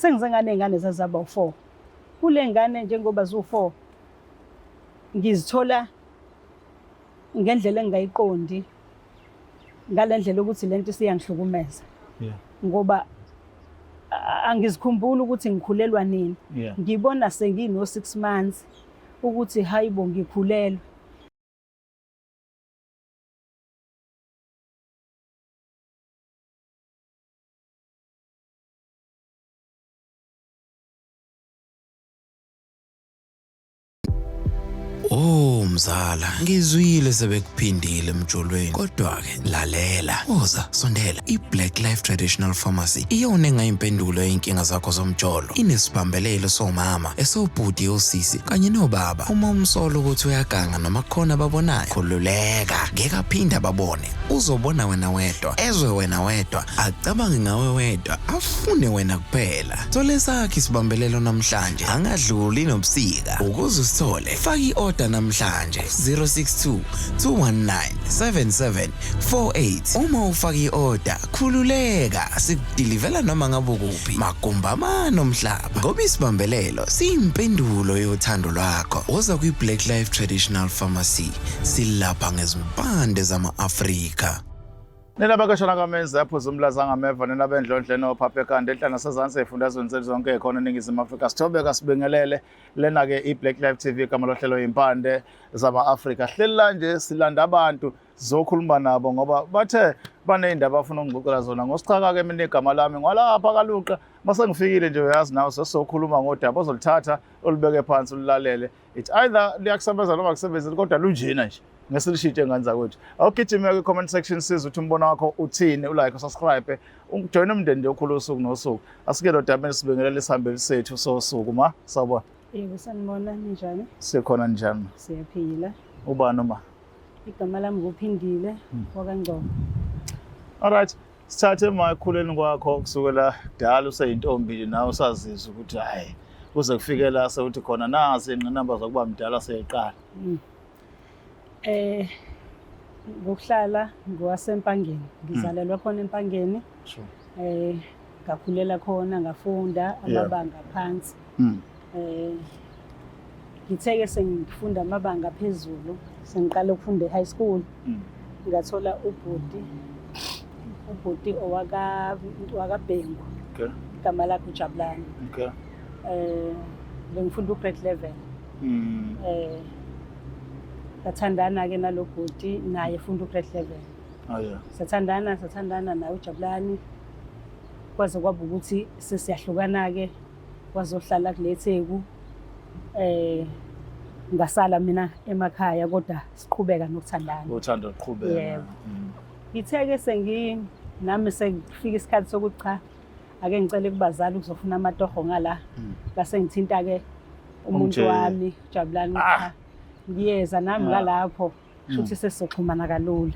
sengizengane izingane zazaba u4 kule ngane njengoba zu4 ngizithola ngendlela engayiqondi ngalendlela ukuthi lento siyangihlukumeza ngoba angizikhumbula ukuthi ngikhulelwa nini ngibona sengino 6 months ukuthi hayibo ngikhulelwe. Oh mzala, ngizwile sebekuphindile emjolweni. Kodwa ke lalela, woza sondela. iBlack Life Traditional Pharmacy iyona engayimpendulo yeinkinga zakho zomjolo. Inesibambelelo somama, esobhuti osisi kanye nobaba. Uma umsolo ukuthi uyaganga noma khona babonayo, khululeka, ngeke aphinda babone. Uzobona wena wedwa, ezwe wena wedwa, acabange ngawe wedwa, afune wena kuphela. Thola esakhe isibambelelo namhlanje, angadluli nobusika. Ukuze usithole, faka i-order namhlanje 062 219 7748. Uma ufaka i-order, khululeka, sikudilivela noma ngabe kuphi. Magumbama nomhlaba, ngoba isibambelelo siyimpendulo yothando lwakho. Woza kwiBlack Life Traditional Pharmacy, silapha ngezimpande zama-Afrika. Nina bakashona kamenza yaphuza umlaza ngameva nina bendlondle nophaphe kande enhlana sezansi efundazweni zethu zonke ekhona eNingizimu Afrika. Sithobeka sibingelele lena ke iBlack Life TV kama lohlelo impande zama-Afrika. Hlelela nje silanda abantu zokhuluma nabo ngoba bathe banezindaba afuna ukungixoxela zona. Ngosichaka ke mina igama lami ngwalapha kaluqa mase ngifikile nje uyazi nawe sesizokhuluma ngodaba ozolithatha olubeke phansi ulalele. It either liyakusebenza noma akusebenzi kodwa lunjena nje. Ngesilishite nganza kwethu. Awugijime ke comment section siza uthi umbono wakho uthini, ulike usubscribe, ujoin umndeni okhulu usuku nosuku. Asike lo daba sibingelele isihambeli sethu sosuku ma sawubona. Yebo sanibona njani? Sikhona njani? Siyaphila. Ubani noma? Igama lami nguphindile wakangcobo. Alright, sithathe makhuleni kwakho kusukela dala useyintombi nawe usazizwa ukuthi hayi kuze kufike la sewuthi khona nazi ingqinamba zokuba mdala seyiqala. Ngokuhlala ngwasempangeni ngizalelwa khona empangeni ngakhulela khona ngafunda amabanga phansi ngitheke sengifunda amabanga phezulu sengiqala ukufunda e-high school ngathola ubhuti owakabhengu igama lakhe uJabulani bengifunda u-grade 11 sathandana ke nalobhuti naye efunda u-grade 11 sathandana naye uJabulani kwaze kwaba ukuthi sesiyahlukana ke kwazohlala kuletheku ngasala mina emakhaya kodwa siqhubeka nokuthandana. Uthando luqhubeka. Yebo. Ngitheke nami sekufika isikhathi sokuthi cha ake ngicele kubazali ukuzofuna amatoho ngala base ngithinta ke umuntu wami uJabulani cha ngiyeza nami ngalapho futhi sesizoxhumana kalula.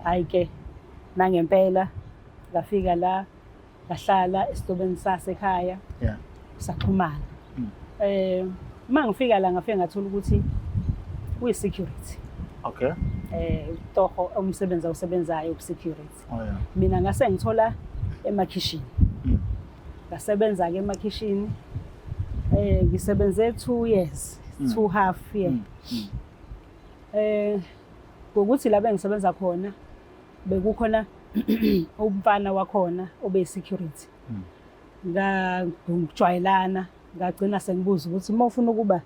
Hayi ke nangempela ngafika la ngahlala esitobeni sasekhaya saxhumana. Mangifika la ngafika ngathola ukuthi uyi-security. Okay. Toho umsebenzi awusebenzayo ku-security. Mina ngase ngithola emakhishini. Ngasebenza ke emakhishini ngisebenze 2 years, 2.5 years. Ngokuthi la bengisebenza khona bekukhona umfana wakhona obe-security. Ngajwayelana ngagcina sengibuza ukuthi uma ufuna ukuba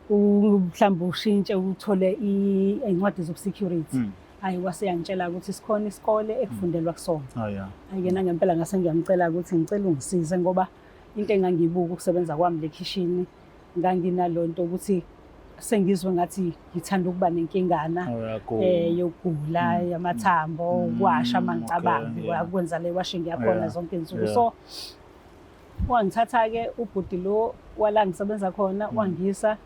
mhlawumbe ushintshe uthole iy'ncwadi zobu-security hayi waseyangitshela ukuthi sikhona isikole ekufundelwa kusona. Ayike ngempela ngase ngiyamcela ukuthi ngicela ungisize ngoba into engangiyibuka ukusebenza kwami lekhishini nganginalo nto ukuthi sengizwe ngathi ngithanda ukuba nenkingana yokugula yamathambo ukwasha mangicabanga ukwenza le washing yakhona zonke izinsuku. So wangithatha ke ubhuti lo wala ngisebenza khona wangisa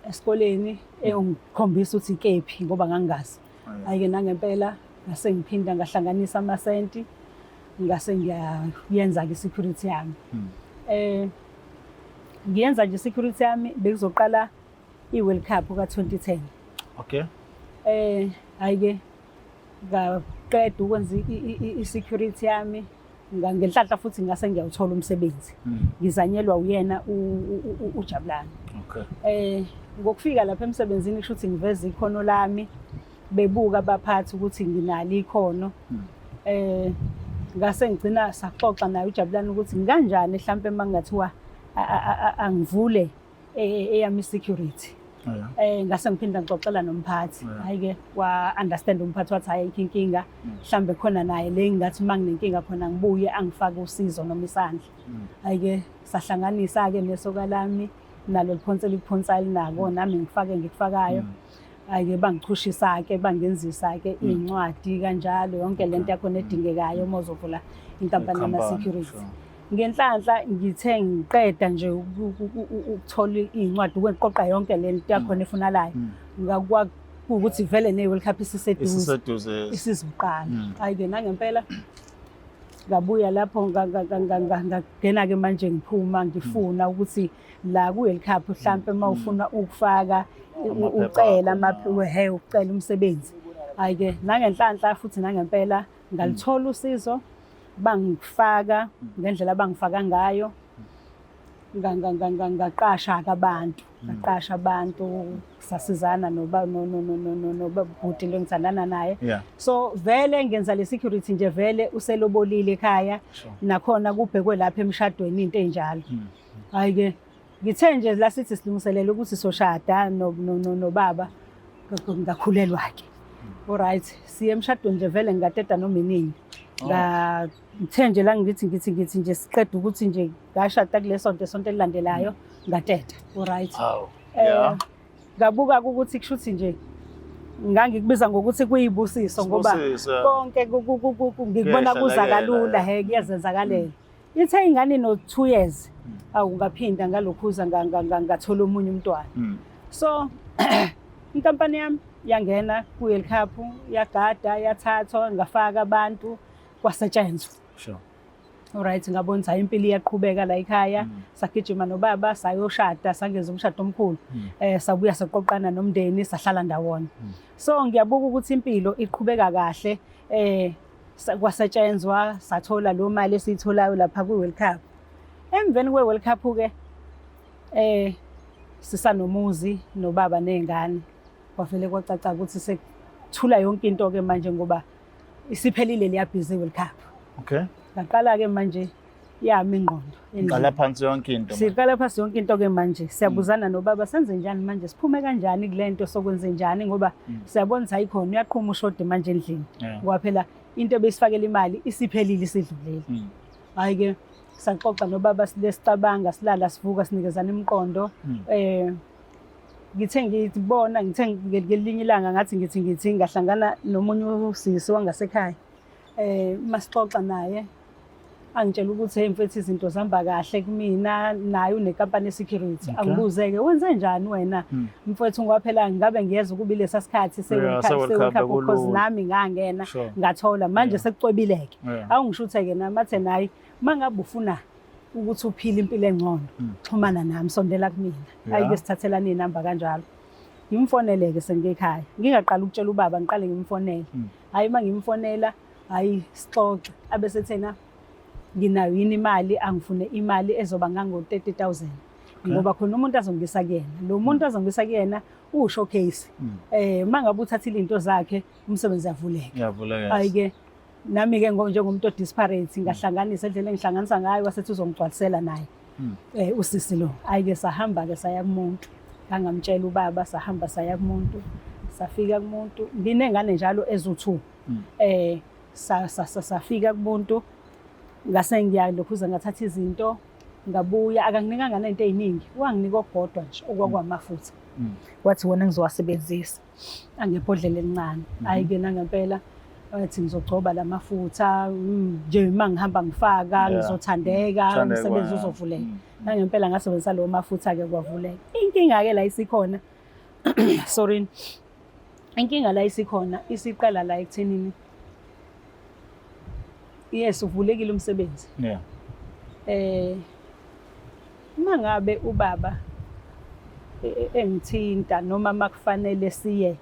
esikoleni engikhombisa ukuthi ikephi ngoba ngangazi. Ayike nangempela ngase ngiphinda ngahlanganisa amasenti ngase ngiyenza ke security yami. Ngiyenza nje security yami bekuzoqala i-World Cup ka-2010. Okay. Ayike ngaqeda ukwenza i-security yami ngenhlanhla futhi ngase ngiyawuthola umsebenzi. Ngizanyelwa uyena uJabulani. Okay. Ngokufika lapha emsebenzini kusho ukuthi ngiveza ikhono lami, bebuka abaphathi ukuthi nginalo ikhono. Ngase ngigcina saxoxa naye uJabulani ukuthi kanjani mhlambe mangathiwa angivule eyami security. Ngase ngiphinda ngixoxela nomphathi. Hayi-ke wa-understand umphathi wathi hayi inkinga mhlambe khona naye le ngathi manginenkinga khona ngibuye angifake usizo noma isandla. Hayi-ke sahlanganisa-ke nesoka lami nalo liphonse liphonsa elinako nami ngikufakayo. Hayi-ke bangichushisa-ke bangenzisa-ke iy'ncwadi kanjalo yonke lento yakhona edingekayo uma uzovula inkampani yama-security. Ngenhlanhla ngithe ngiqeda nje ukuthola iy'ncwadi ukwenqoqa yonke lento yakhona efunalayo. Ngakuwukuthi vele ne-World Cup isiseduze isizibuqala. Hayi-ke nangempela ngabuya lapho ngangena-ke manje ngiphuma ngifuna ukuthi la ku-World Cup mhlampe uma ufuna ukufaka ucela ucela umsebenzi. Hayi-ke nangenhlanhla futhi nangempela ngalithola usizo bangifaka ngendlela abangifaka ngayo. Ngaqasha-ke abantu. Ngaqasha abantu sasizana nobabhuti lo ngithandana naye. So vele ngenza le security nje vele uselobolile ekhaya. Nakhona kubhekwe lapha emshadweni into enjalo. Hayi-ke ngithe nje la sithi silungiselela ukuthi soshada nobaba ngakhulelwa-ke. Alright, siye emshadweni nje vele ngingateta noma inini. Ngithe nje la ngithi nje siqeda ukuthi nje ngashada kule sonto elilandelayo ngateta. Alright. Ngabuka ukuthi kushuthi nje ngangikubiza ngokuthi kuyibusiso ngoba konke ngikubona kuza kalula kuyazenzakalela. Ithe ingane no 2 years ngaphinda ngalokhuza ngathola omunye umntwana. So inkampani yami yangena ku-World Cup yagada yathathwa ngafaka abantu kwasetshenzwa. Alright, ngabona ukuthi impilo iyaqhubeka la ekhaya. Sagijima nobaba sayoshada sangeza umshado omkhulu. Sabuya saqoqana nomndeni sahlala ndawonye. So ngiyabuka ukuthi impilo iqhubeka kahle. Kwasetshenzwa sathola lo mali esiyitholayo lapha ku-World Cup. Emveni kwe-World Cup-ke sisanomuzi nobaba nengane. Kwavele kwacaca ukuthi sekuthula yonke into-ke manje ngoba isiphelile liyabhizi i-World Cup. Okay. Ngaqala-ke manje yami ingqondo. Siqala phansi yonke into. Siqala phansi yonke into-ke manje. Siyabuzana nobaba senze njani manje siphume kanjani kule nto sokwenze njani ngoba siyabona ukuthi ayikhona uyaqhuma ushode manje endlini. Ngoba phela into ebesifakela imali isiphelile isidlulile. Hayi-ke saxoxa nobaba silesicabanga silala sivuka sinikezana imiqondo. Ngithe ngelinye ilanga ngathi ngithi ngahlangana nomunye usisi wangasekhaya. Masixoxa naye angitshela ukuthi hey mfethu izinto zihamba kahle kumina naye unenkampani ye-security. Angibuze-ke wenze njani wena mfethu ngoba phela ngabe ngiyeza ukuba ilesa sikhathi se-World Cup because nami ngangena ngathola manje sekucwebileke. Awungishuthe-ke nami athe nayi mangabe ufuna ukuthi uphile impilo engcono xhumana nami sondela kumina. Ayike sithathelane inamba kanjalo. Ngimfonele-ke sengekhaya ngingaqala ukutshela ubaba ngiqale ngimfonele. Hayi mangimfonela hayi sixoxe abese thena nginayo yini imali angifune imali ezoba ngango 30,000 ngoba khona umuntu azongisa kuyena. Lo muntu azongisa kuyena showcase. Mangabe uthathile into zakhe umsebenzi yavuleka. Hayi-ke nami-ke njengomuntu odisparate ngahlanganisa indlela engihlanganisa ngayo wasethi uzongigcwalisela naye usisi lo. Hayi-ke sahamba-ke saya kumuntu ngangamtshela ubaba sahamba saya kumuntu safika kumuntu nginengane njalo ezu2. Safika kumuntu ngase ngiyalokhuza ngathatha izinto ngabuya akanginikanga nento eziningi wanginika ogodwa nje okwakwamafutha. Wathi wona ngizowasebenzisa angebhodlela elincane. Hayi-ke nangempela wathi ngizogcoba lamafutha nje mangihamba ngifaka ngizothandeka umsebenzi uzovuleka. Nangempela ngasebenzisa lawo mafutha-ke kwavuleka. Inkinga-ke la isikhona sorry. Inkinga la isikhona isiqala la ekuthenini yes uvulekile umsebenzi. Mangabe ubaba engithinta noma makufanele siye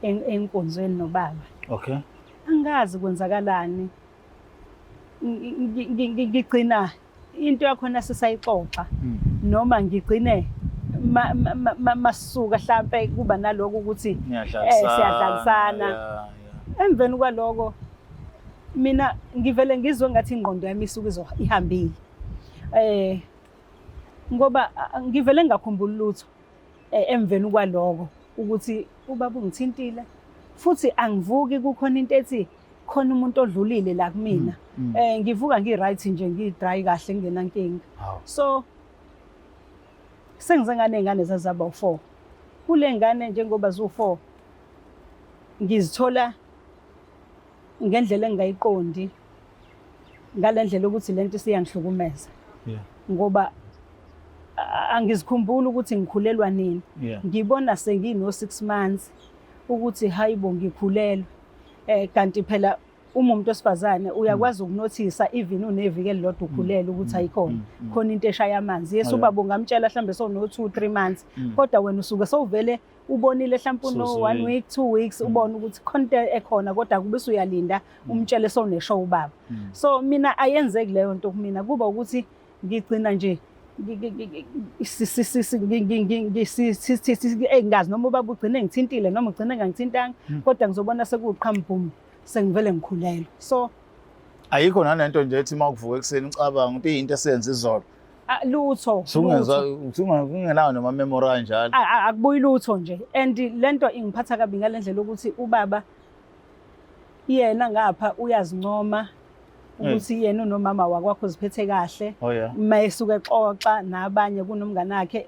enkonzweni nobaba. Okay. Angazi kwenzakalani. ngigcina into yakhona sisayixoxa noma ngigcine masuka mhlambe kuba naloko ukuthi siyadlalisana emveni kwaloko mina ngivele ngizwe ngathi ingqondo yami isuke ihambile ngoba ngivele ngakhumbula lutho emveni kwaloko ukuthi ubaba ungithintile futhi angivuki kukhona into ethi khona umuntu odlulile la kumina ngivuka ngiright nje ngidry kahle ngingenankinga so sengize ngane zazaba u4 kule ngane njengoba zu4 ngizithola ngendlela engayiqondi ngalendlela ukuthi lento siyangihlukumeza ngoba angizikhumbula ukuthi ngikhulelwa nini ngibona sengino 6 months ukuthi hayibo ngikhulelwe kanti phela uma umuntu osifazane uyakwazi ukunothisa even uneviki elilodwa ukhulelwe ukuthi ayikhona khona into eshaya amanzi yesu ubaba ungamtshela mhlambe so no 2-3 months kodwa wena usuke sowuvele ubonile mhlawumbe no 1 week 2 weeks ubona ukuthi khona ekhona kodwa akube uyalinda umtshele so neshow ubaba so mina ayenzeki leyo nto kumina kuba ukuthi ngigcina nje engazi noma ubaba ugcine ngithintile noma ugcine ngangithintanga kodwa ngizobona sekuqhambhumi sengivele ngikhulelwe so ayikho nanento nje ethi makuvuka ekseni ucabanga ukuthi into esenza izolo lutho kungenayo noma memory kanjalo akubuyi lutho nje and lento ingiphatha kabi ngalendlela ukuthi ubaba yena ngapha uyazincoma ukuthi yena unomama wakwakho uziphethe kahle mayesuka exoxa nabanye kunomngane wakhe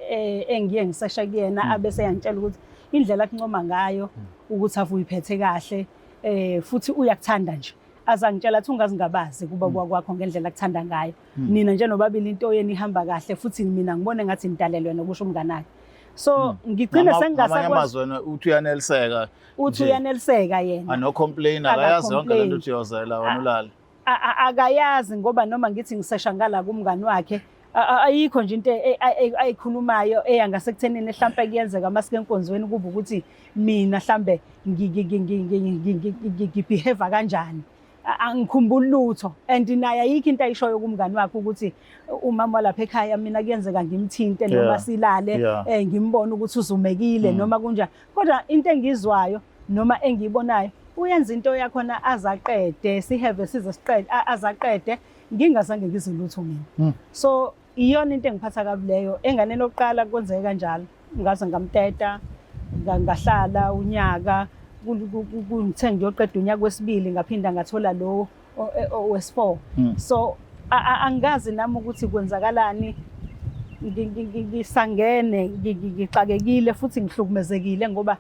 engiye ngisesha kuyena abese yangitshela ukuthi indlela akuncoma ngayo ukuthi afu uyiphethe kahle futhi uyakuthanda nje azangitshela athi ungazingabazi kuba kwakho ngendlela akuthanda ngayo nina nje nobabili into yeni ihamba kahle futhi mina ngibone ngathi nidalelwe nokusho umngane wakhe so ngigcine sengingasakwazi uthi uyaneliseka yena ano complain akayazi yonke lento uthi yozela wena ulala akayazi ngoba noma ngithi ngisesha ngala kumngane wakhe ayikho nje into ayikhulumayo eyangase kuthenini mhlambe kuyenzeka masike enkonzweni kuba ukuthi mina mhlambe ngibehave kanjani angikhumbula lutho and naye ayikho into ayishoyo kumngane wakhe ukuthi umama lapha ekhaya mina kuyenzeka ngimthinte noma silale ngimbone ukuthi uzumekile noma kunjani kodwa into engizwayo noma engiyibonayo uyenza into yakhona azaqede sihave size siqede azaqede ngingazange ngizilutho mina so iyona into engiphatha kabileyo engane lokuqala kwenzeka kanjalo ngaze ngamteta ngahlala unyaka ngithe ngiyoqeda unyaka wesibili ngaphinda ngathola lo wes4 so angazi nami ukuthi kwenzakalani ngisangene ngixakekile futhi ngihlukumezekile ngoba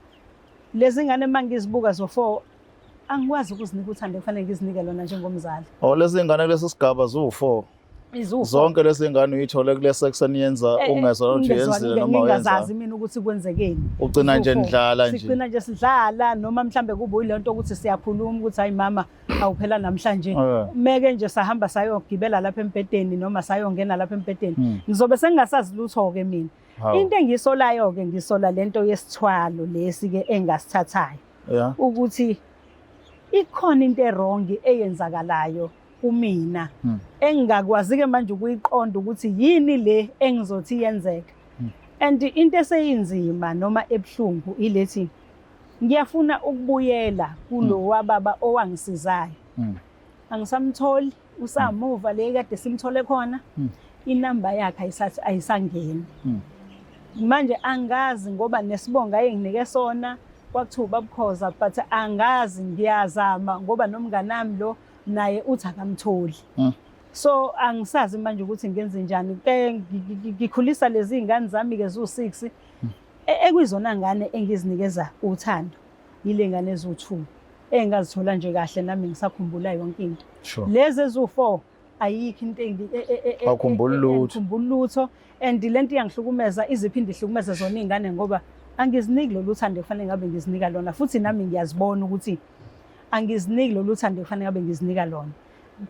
lezi ngane mangizibuka zo4 angikwazi ukuzinika uthando kufanele ngizinike lona njengomzali lezi ngane kulesi sigaba zu4 zonke lezi ngane uyithole kule section yenza ungezwa ukuthi yenzile noma wenza ngingazazi mina ukuthi kwenzekeni ugcina nje ndlala nje sigcina nje sidlala noma mhlambe kube uyilento ukuthi siyakhuluma ukuthi hayi mama awuphela namhlanje meke nje sahamba sayogibela lapha embedeni noma sayongena lapha embedeni ngizobe sengingasazi lutho ke mina into engisolayo ke ngisola lento yesithwalo lesi ke engasithathayo ukuthi ikhona into errong eyenzakalayo kumina engakwazi ke manje ukuyiqonda ukuthi yini le engizothi yenzeka and into eseyinzima noma ebhlungu ilethi ngiyafuna ukubuyela kulo wababa owangisizayo angisamtholi usamuva le kade simthole khona inamba yakhe ayisangeni manje angazi ngoba nesibonga ayenginike sona kwakuthiwa babukhoza but angazi ngiyazama ngoba nomngane nami lo naye uthi akamtholi so angisazi manje ukuthi ngenze njani ngikhulisa lezi ingane zami ke zu6 ekuyizona ngane engizinikeza uthando yile ngane ezu2 engazithola nje kahle nami ngisakhumbula yonke into lezi ezu4 ayikho into akhumbula lutho and lento iyangihlukumeza iziphinde ihlukumeze zona izingane ngoba angiziniki lo luthando kufanele ngabe ngizinika lona futhi nami ngiyazibona ukuthi angiziniki lo luthando kufanele ngabe ngizinika lona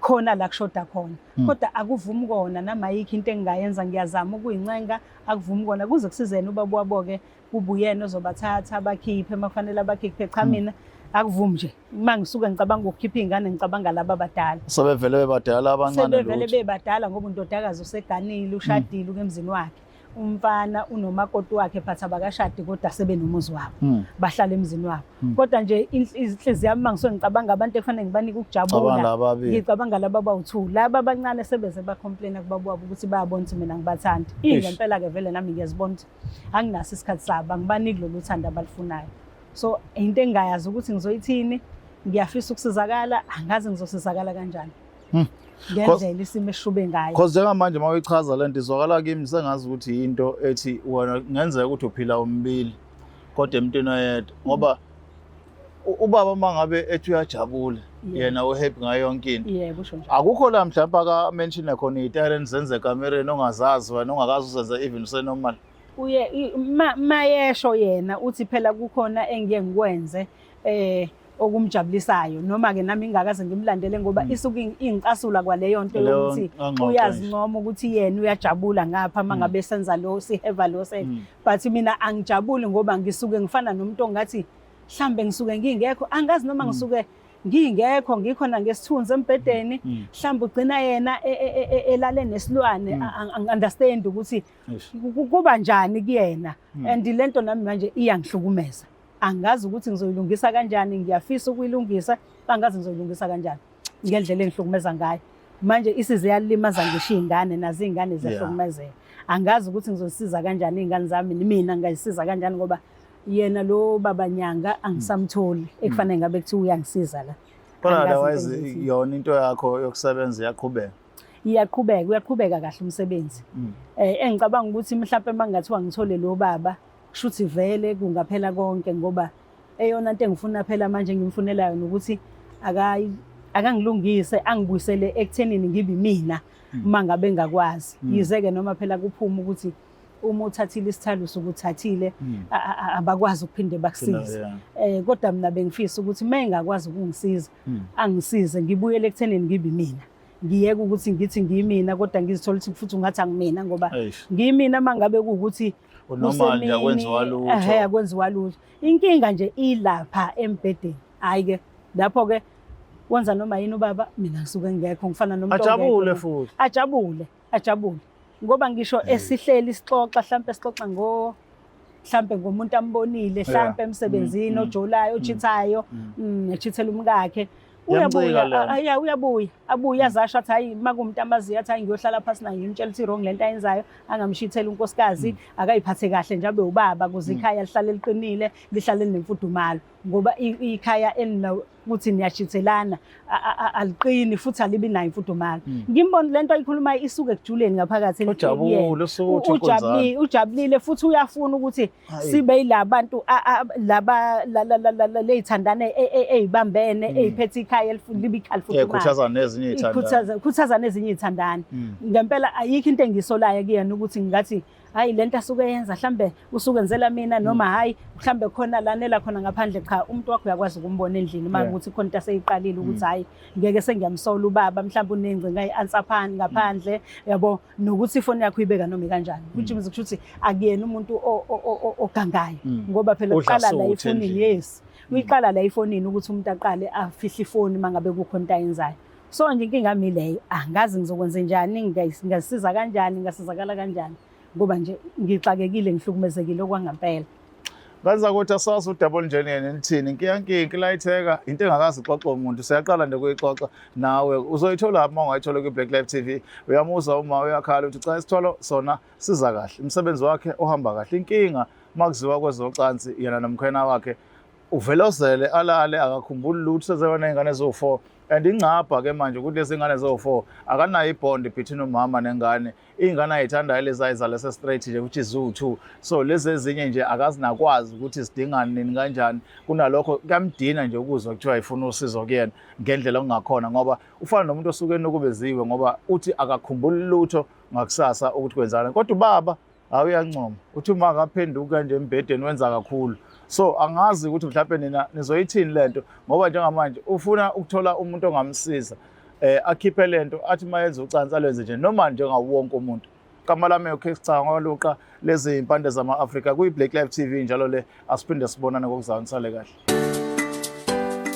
khona la kushoda khona kodwa akuvumi kona nama yikho into engingayenza ngiyazama ukuyincenga akuvumi kona kuze kusizene ubaba wabo ke kubuyena ozobathatha abakhiphe makufanele abakhiphe cha mina akuvumi nje uma ngisuke ngicabanga ukukhipha iy'ngane ngicabanga laba abadala sebevele bebadala abancane sebevele bebadala ngoba undodakazi useganile ushadile ukemzini wakhe umfana unomakoti wakhe but abakashadi kodwa sebenomuzi wabo bahlala emzini wabo kodwa nje inhliziyo yami mangisuke ngicabanga abantu ekufanele ngibanike ukujabula ngicabanga laba abawu2 laba abancane sebeze bacomplaina kubaba wabo ukuthi bayabona ukuthi mina ngibathanda ngempela ke vele nami ngiyazibona ukuthi anginaso isikhathi sabo angibaniki lolu thando abalifunayo so into engayazi ukuthi ngizoyithini ngiyafisa ukusizakala angazi ngizosizakala kanjani ngendlela isimo esishube ngayo because njengamanje uma uyichaza lento izwakala kimi sengazi ukuthi into ethi wena ngenzeka ukuthi uphila umbili kodwa emntwini oyedwa ngoba ubaba mangabe ethi uyajabula yena uhappy ngayo yonke into yebo usho njalo akukho la mhlawumbe aka mention khona italent zenze kamereni ongazazi wena ongakazi uzenza even usenormal uye mayesho yena uthi phela kukhona engiye ngikwenze okumjabulisayo noma ke nami ngingakaze ngimlandele ngoba isuke ingicasula kwaleyo nto yokuthi uyazincoma ukuthi yena uyajabula ngapha mangabe senza lo siheva lo se but mina angijabuli ngoba ngisuke ngifana nomuntu ongathi mhlambe ngisuke ngingekho angazi noma ngisuke ngingekho ngikhona ngesithunzi embedeni mhlambe ugcina yena elale nesilwane understand ukuthi kuba njani kuyena and lento nami manje iyangihlukumeza angazi ukuthi ngizoyilungisa kanjani ngiyafisa ukuyilungisa angazi ngizoyilungisa kanjani ngendlela engihlukumeza ngayo manje isize yalimaza ngisho izingane nazo izingane zehlukumezeka angazi ukuthi ngizosiza kanjani izingane zami mina ngayisiza kanjani ngoba yena lo baba Nyanga angisamtholi ekufanele ngabe kuthi uyangisiza la kodwa otherwise yona into yakho yokusebenza uyaqhubeka kahle umsebenzi engicabanga ukuthi mhlawumbe mangathiwa ngithole lo baba kushuthi vele kungaphela konke ngoba eyona nto engifuna phela manje ngimfunelayo ukuthi akangilungise angibuyisele ekuthenini ngibe mina uma ngabe ngakwazi yize ke noma phela kuphuma ukuthi uma uthathile isithalo sokuthathile abakwazi ukuphinde bakusize kodwa mina bengifisa ukuthi mengakwazi ukungisiza angisize ngibuyele ekuthenini ngibe mina ngiyeke ukuthi ngithi ngiyimina kodwa ngizithola ukuthi futhi ungathi angimina ngoba ngiyimina mangabe ukuthi normal nje akwenziwa lutho akwenziwa lutho inkinga nje ilapha embedeni hayi ke lapho ke wenza noma yini ubaba mina ngisuke ngekho ngifana nomuntu ajabule futhi ajabule ngoba ngisho esihleli isixoxa mhlambe sixoxa mhlambe ngomuntu ambonile mhlambe emsebenzini ojolayo ochithayo echithela umkakhe uyabuya azasho athi hayi makumuntu amaziya athi hayi ngiyohlala phansi naye ngimtshela ukuthi wrong lento ayenzayo angamshithela unkosikazi akayiphathe kahle njengoba ubaba kuze ikhaya lihlale liqinile lihlale linemfudumalo ngoba ikhaya ukuthi niyashithelana aliqini futhi alibi nayo imfudumalo ngimbona lento ayikhuluma isuke ekujuleni ngaphakathi ujabulile futhi uyafuna ukuthi sibe yilabantu lezithandane ezibambene eziphethe ikhaya libikhala futhi ikhuthaza nezinye izithandane ngempela ayikho into engisolayo kuyena ukuthi ngathi hayi lento asuke yenza mhlambe usukenzela mina noma hayi mhlambe khona lanela khona ngaphandle cha umuntu wakho uyakwazi ukumbona endlini manje ukuthi khona into aseyiqalile ukuthi hayi ngeke sengiyamsola ubaba mhlambe unengcinga eyansaphan ngaphandle yabo nokuthi ifoni yakho ibeka noma kanjani which means ukuthi akuyena umuntu ogangayo ngoba phela uqala la ifonini uyiqala la ifonini ukuthi umuntu aqale afihle ifoni mangabe kukhona into ayenzayo so nje inkinga yami leyo angazi ngizokwenza njani ngasiza kanjani ngasizakala kanjani ngoba nje ngixakekile ngihlukumezekile okwangempela ngaza ukuthi asazi udouble engineer nithini inkinga layitheka into engakazi ixoxa umuntu siyaqala nje kuyixoxa nawe uzoyithola uma ungayithola ku Black Life TV uyamuza uma uyakhala uthi cha isitholo sona siza kahle umsebenzi wakhe ohamba kahle inkinga makuziwa kwezocansi yena nomkhwena wakhe uvelozele alale akakhumbuli lutho sezebona ingane ezo4 and ingcapha ke manje ukuthi lezi ngane ezo4 akanayo ibond between umama nengane ingane ayithandayo lezayizala se straight nje which is u2 so lezi ezinye nje akazinakwazi ukuthi sidingane nini kanjani kunalokho kamdina nje ukuzwa kuthiwa ifuna usizo kuyena ngendlela ongakhona ngoba ufana nomuntu osuke enokubeziwe ngoba uthi akakhumbuli lutho ngakusasa ukuthi kwenzana kodwa ubaba awuyancoma uthi uma akaphenduka nje embedeni wenza kakhulu so angazi ukuthi mhlawumbe nina nizoyithini lento ngoba njengamanje ufuna ukuthola umuntu ongamsiza akhiphe lento athi mayenza ucansi alwenze nje noma njengawo wonke umuntu kamalame ukhecha ngoluqa lezi impande zama Africa kuyi Black Life TV njalo le asiphinde sibonane ngokuzanisale kahle.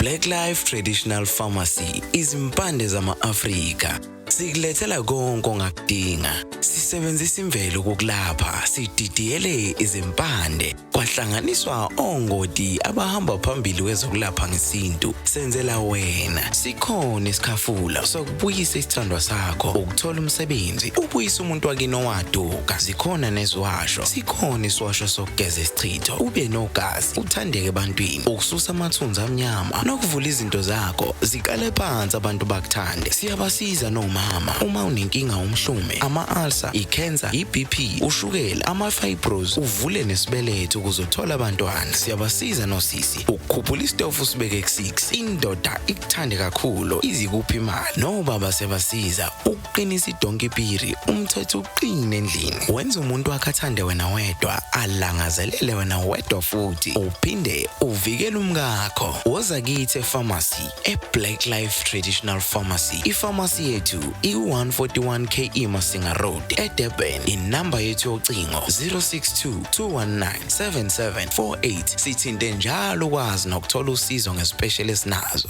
Black Life Traditional Pharmacy izimpande zama-Afrika. Sikulethela konke ongakudinga. Sisebenzisa imvelo ukulapha, sididiyele izimpande, kwahlanganiswa ongoti abahamba phambili kwezokulapha ngesintu. Senzela wena. Sikhona isikhafula sokubuyisa isithandwa sakho, ukuthola umsebenzi, ubuyisa umuntu wakini owaduka. Sikhona neziwasho. Sikhona isiwasho sokugeza isichitho, ube nogazi, uthandeke ebantwini, ukususa amathunzi amnyama, nokuvula izinto zakho zikale phansi abantu bakuthande. Siyabasiza nomama uma unenkinga umhlume, ama-ulcer, i-cancer, i-BP, ushukela, ama-fibros, uvule nesibeletho ukuzothola abantwana. Siyabasiza nosisi ukukhuphula isitofu usibeke ku-6, indoda ikuthande kakhulu izikuphi imali. Nobaba sebasiza ukuqinisa idonkipiri, umthetho uqine endlini. Wenza umuntu wakhe athande wena wedwa, alangazelele wena wedwa futhi, uphinde uvikele umkakho. Woza kithi epharmacy, eBlack Life Traditional Pharmacy. Ipharmacy yethu i-141 KE Masinga Road, eDurban. Inamba yethu yocingo 062-219-7748. Sithinte njalo ukwazi nokuthola usizo ngespecialist nazo.